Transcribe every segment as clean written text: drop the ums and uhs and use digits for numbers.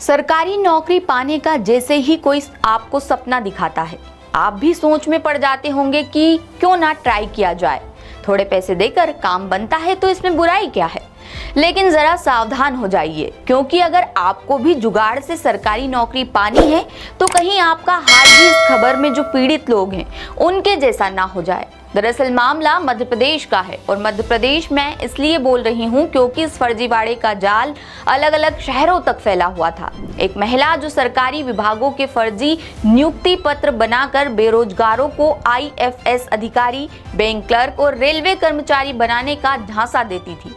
सरकारी नौकरी पाने का जैसे ही कोई आपको सपना दिखाता है, आप भी सोच में पड़ जाते होंगे कि क्यों ना ट्राई किया जाए। थोड़े पैसे देकर काम बनता है तो इसमें बुराई क्या है। लेकिन जरा सावधान हो जाइए, क्योंकि अगर आपको भी जुगाड़ से सरकारी नौकरी पानी है तो कहीं आपका हाल भी इस खबर में जो पीड़ित लोग हैं उनके जैसा ना हो जाए। दरअसल मामला मध्य प्रदेश का है, और मध्य प्रदेश में इसलिए बोल रही हूँ क्योंकि इस फर्जीवाड़े का जाल अलग अलग शहरों तक फैला हुआ था। एक महिला जो सरकारी विभागों के फर्जी नियुक्ति पत्र बनाकर बेरोजगारों को IFS अधिकारी, बैंक क्लर्क और रेलवे कर्मचारी बनाने का झांसा देती थी।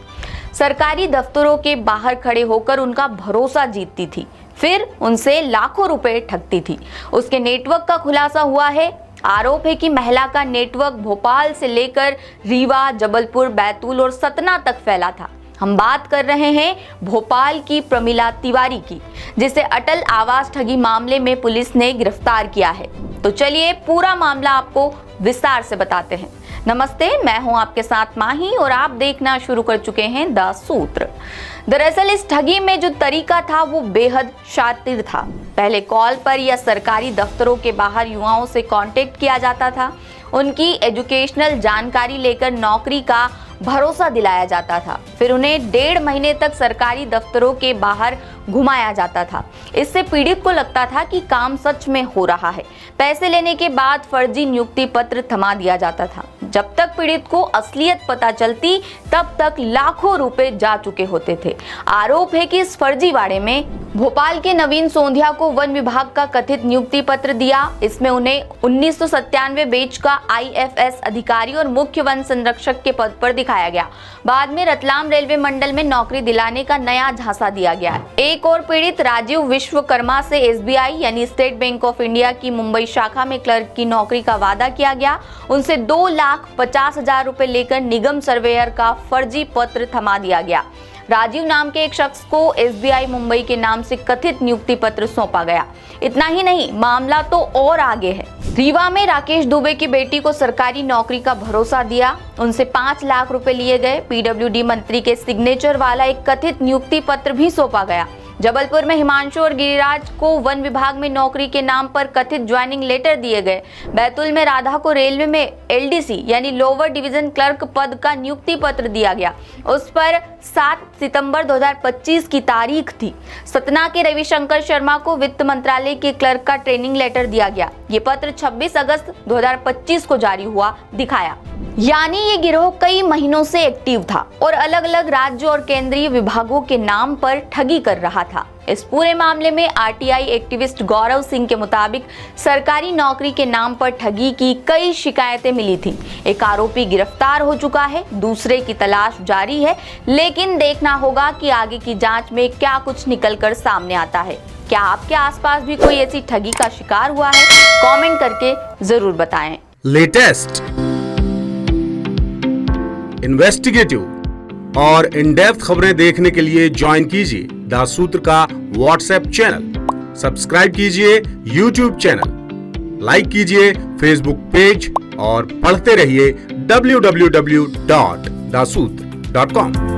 सरकारी दफ्तरों के बाहर खड़े होकर उनका भरोसा जीतती थी, फिर उनसे लाखों रुपए ठगती थी। उसके नेटवर्क का खुलासा हुआ है। आरोप है कि महिला का नेटवर्क भोपाल से लेकर रीवा, जबलपुर, बैतूल और सतना तक फैला था। हम बात कर रहे हैं भोपाल की प्रमिला तिवारी की, जिसे अटल आवास ठगी मामले में पुलिस ने गिरफ्तार किया है। तो चलिए पूरा मामला आपको विस्तार से बताते हैं। नमस्ते, मैं हूं आपके साथ माही और आप देखना शुरू कर चुके हैं द सूत्र। दरअसल इस ठगी में जो तरीका था वो बेहद शातिर था। पहले कॉल पर या सरकारी दफ्तरों के बाहर युवाओं से कांटेक्ट किया जाता था। उनकी एजुकेशनल जानकारी लेकर नौकरी का भरोसा दिलाया जाता था। फिर उन्हें 1.5 महीने तक सरकारी दफ्तरों के बाहर घुमाया जाता था। इससे पीड़ित को लगता था कि काम सच में हो रहा है। पैसे लेने के बाद फर्जी नियुक्ति पत्र थमा दिया जाता था। जब तक पीड़ित को असलियत पता चलती तब तक लाखों रुपए जा चुके होते थे। आरोप है कि इस फर्जीवाड़े में भोपाल के नवीन सोंधिया को वन विभाग का कथित नियुक्ति पत्र दिया। इसमें उन्हें 1997 बैच का IFS अधिकारी और मुख्य वन संरक्षक के पद पर दिखाया गया। बाद में रतलाम रेलवे मंडल में नौकरी दिलाने का नया झांसा दिया गया। एक और पीड़ित राजीव विश्वकर्मा से SBI यानी स्टेट बैंक ऑफ इंडिया की मुंबई शाखा में क्लर्क की नौकरी का वादा किया गया। उनसे 2,50,000 रुपए लेकर निगम सर्वेयर का फर्जी पत्र थमा दिया गया। राजीव नाम के एक शख्स को SBI मुंबई के नाम से कथित नियुक्ति पत्र सौंपा गया। इतना ही नहीं, मामला तो और आगे है। रीवा में राकेश दुबे की बेटी को सरकारी नौकरी का भरोसा दिया। उनसे 5 लाख रुपए लिए गए। PWD मंत्री के सिग्नेचर वाला एक कथित नियुक्ति पत्र भी सौंपा गया। जबलपुर में हिमांशु और गिरिराज को वन विभाग में नौकरी के नाम पर कथित ज्वाइनिंग लेटर दिए गए। बैतूल में राधा को रेलवे में LDC यानी लोअर डिवीजन क्लर्क पद का नियुक्ति पत्र दिया गया। उस पर 7 सितंबर 2025 की तारीख थी। सतना के रविशंकर शर्मा को वित्त मंत्रालय के क्लर्क का ट्रेनिंग लेटर दिया गया। ये पत्र 26 अगस्त 2025 को जारी हुआ दिखाया। यानी ये गिरोह कई महीनों से एक्टिव था और अलग अलग राज्यों और केंद्रीय विभागों के नाम पर ठगी कर रहा था। इस पूरे मामले में RTI एक्टिविस्ट गौरव सिंह के मुताबिक सरकारी नौकरी के नाम पर ठगी की कई शिकायतें मिली थी। एक आरोपी गिरफ्तार हो चुका है, दूसरे की तलाश जारी है, लेकिन देखना होगा कि आगे की जांच में क्या कुछ निकलकर सामने आता है। क्या आपके आसपास भी कोई ऐसी ठगी का शिकार हुआ है? कमेंट करके जरूर बताएं। लेटेस्ट, इन्वेस्टिगेटिव और इन डेप्थ खबरें देखने के लिए ज्वाइन कीजिए द सूत्र का व्हाट्सएप चैनल, सब्सक्राइब कीजिए YouTube चैनल, लाइक कीजिए Facebook पेज और पढ़ते रहिए www.daसूत्र.com।